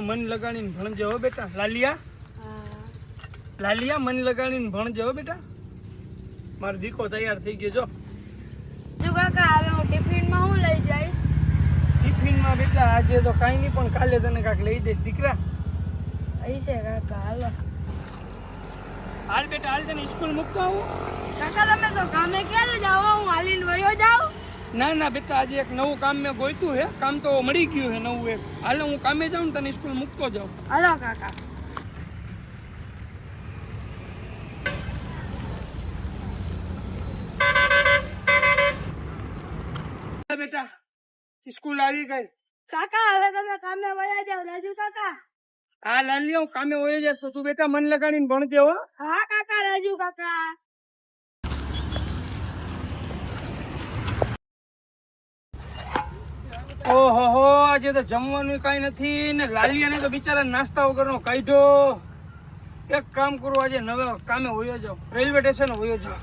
मन लगाड़ीने भणजे हो बेटा। लालिया लालिया मन लगाड़ीने भणजे हो बेटा। मारो दीको तैयार थई गयो जो। जो काका હવે હું ટિફિનમાં હું લઈ જઈશ? ટિફિનમાં બેટા આજે તો કાઈ નહીં પણ કાલે તને કાક લઈ દઈશ દીકરા। હશે કાકા હાલો। હાલ બેટા હાલ તને સ્કૂલ મૂકતો આવું। કાકા તમે તો કામે ક્યારે જાવ? હું હાલીને વયો જાઉં? ના ના બેટા આજે એક નવું કામ મેં ગોઈતું હે। કામ તો મળી ગયું હે નવું એક। હાલ હું કામે જાઉં ને તને સ્કૂલ મૂકતો જાઉં। હાલો કાકા। બેટા સ્કૂલ આવી ગઈ। કાકા હવે તમે કામે વયા જાવ રાજુ કાકા। હા લાલિયા હું કામે વયો જઈશ તો તું બેટા મન લગાડીને ભણજે હો। હા કાકા રાજુ કાકા। ઓહો હો આજે તો જમવાનું કાઈ નથી ને લાલિયાને તો બિચારા નાસ્તા વગરનો કાઢ્યો। એક કામ કરું આજે નવે કામે વયો જાઉં રેલવે સ્ટેશન વયો જાઉં।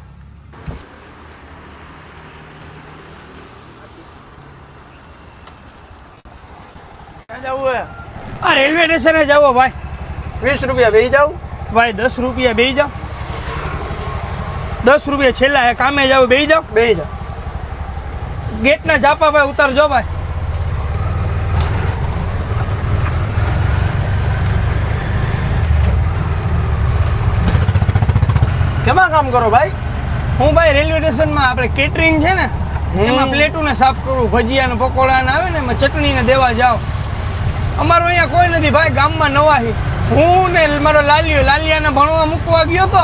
आ रेलवे स्टेशन जाओ भाई। 20 रुपया बेही जाओ भाई 10 रुपया बेही जाओ। 10 रुपया छेला है कामे जाओ बेही जाओ। गेट ना जापा भाई उतर जाओ भाई। केमा काम करो भाई? हूँ भाई रेलवे स्टेशन में आपणे केटरिंग है ने एमां प्लेटों ने साफ करूँ भजिया ने पकोड़ा ने आवे ने एमां चटनी ने देवा जाओ। અમારો અહીંયા કોઈ નથી ભાઈ ગામમાં નવા છે। હું ને મારો લાલિયાને ભણવા મૂકવા ગયો તો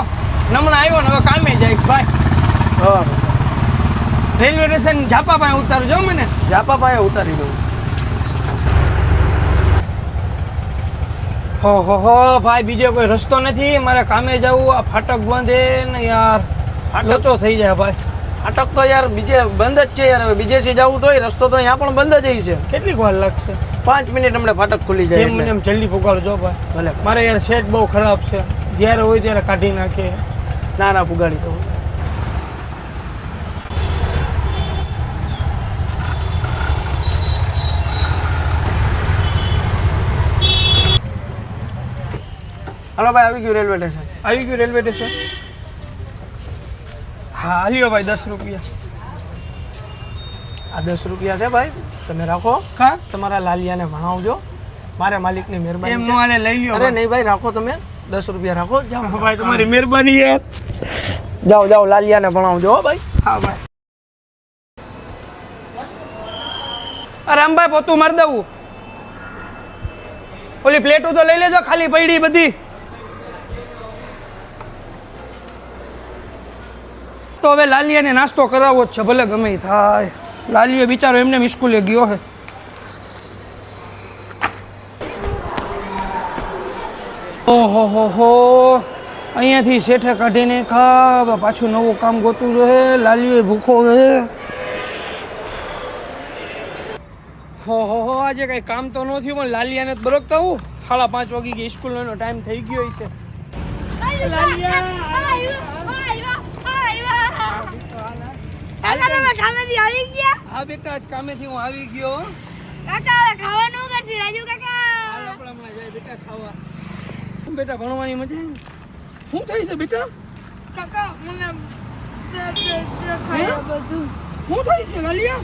હમણાં આવ્યો ને હવે કામે જઈશ ભાઈ। રેલવે સ્ટેશન ઝાપા પાસે ઉતારજો મને। ઝાપા પાસે ઉતારી દઉં। હો ભાઈ બીજો કોઈ રસ્તો નથી મારે કામે જવું। આ ફાટક બંધ હે ને યાર લોચો થઈ જાય ભાઈ। ફાટક તો યાર બીજે બંધ જ છે યાર। હવે બીજેથી જવું તોય રસ્તો તો અહીંયા પણ બંધ જ છે। કેટલીક વાર લાગશે? 5 મિનિટ હમણાં ફાટક ખુલી જાય। એમ મને જલ્દી પુગાડજો ભાઈ। ભલે મારે યાર સેટ બહુ ખરાબ છે જ્યારે હોય ત્યારે કાઢી નાખે। ના ના પુગાડી દઉં। હાલો ભાઈ આવી ગયું રેલવે સ્ટેશન। આવી ગયું રેલવે સ્ટેશન? હા હાલ્યો ભાઈ 10 રૂપિયા। આ 10 રૂપિયા છે ભાઈ તમે રાખો। કા તમારા લાલિયાને ભણાવજો મારે માલિકની એમ મહેરબાની નો આલે લઈ લ્યો। અરે નહીં ભાઈ રાખો તમે 10 રૂપિયા રાખો। જાઓ ભાઈ તમારી મહેરબાની યાર। જાઓ લાલિયાને ભણાવજો હો ભાઈ। હા ભાઈ। અરે રામભાઈ પોતું મારી દઉં। ઓલી પ્લેટો તો લઈ લેજો ખાલી પડી બધી। તો હવે લાલિયાને નાસ્તો કરાવવો જ છે ભલે ગમે ઈ થાય। લાલિયો બિચારો એમને સ્કૂલે ગયો છે। ઓહો હો અહીંયાથી શેઠે કાઢીને ખા પાછું નવું કામ ગોતું રહે। લાલિયો ભૂખો રહે। હો આજે કઈ કામ તો ન થયું પણ લાલિયાને બરોકતા હું 5:30 વાગી ગઈ સ્કૂલનો ટાઈમ થઈ ગયો છે। હા બેટા આજ કામેથી હું આવી ગયો। કાકા હવે ખાવાનું કરશી રાજુ કાકા। હાલ આપણે હમણાં જાય બેટા ખાવા। શું બેટા ભણવાની મજા આવી? શું થઈ છે બેટા? કાકા મને ખાવા બધું શું થઈ છે લાલિયા?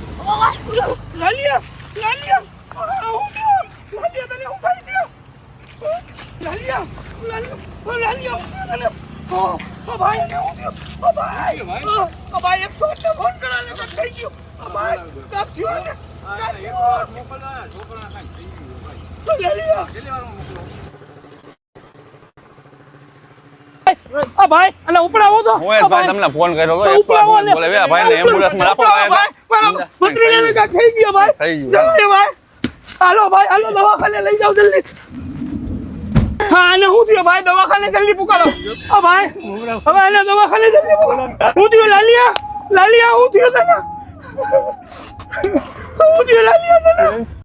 લાલિયા લાલિયા તને શું થાય છે? લાલિયા તને ઓ ભાઈ ને હું થયો? ઓ ભાઈ 108 ફોન કરાલે કઈ થઈ ગયો? ઓ ભાઈ કાપ થયો ને? લાલિયા આ ભાઈ અને ઉપડાવો તો ઓય ભાઈ તમને ફોન કર્યો તો એક વાર બોલે વે ભાઈ ને એમ્બ્યુલન્સ માં રાખો ભાઈ મંત્રીને કા થઈ ગયો ભાઈ જલ્દી ભાઈ હાલો દવાખાને લઈ જાવ જલ્દી। હા આને હું થયો ભાઈ દવાખાને જલ્દી પુકારો। ઓ ભાઈ હવે આને દવાખાને જલ્દી પુકારો। હું થયો લાલિયા હું થયો તને? હું થયો લાલિયા તને?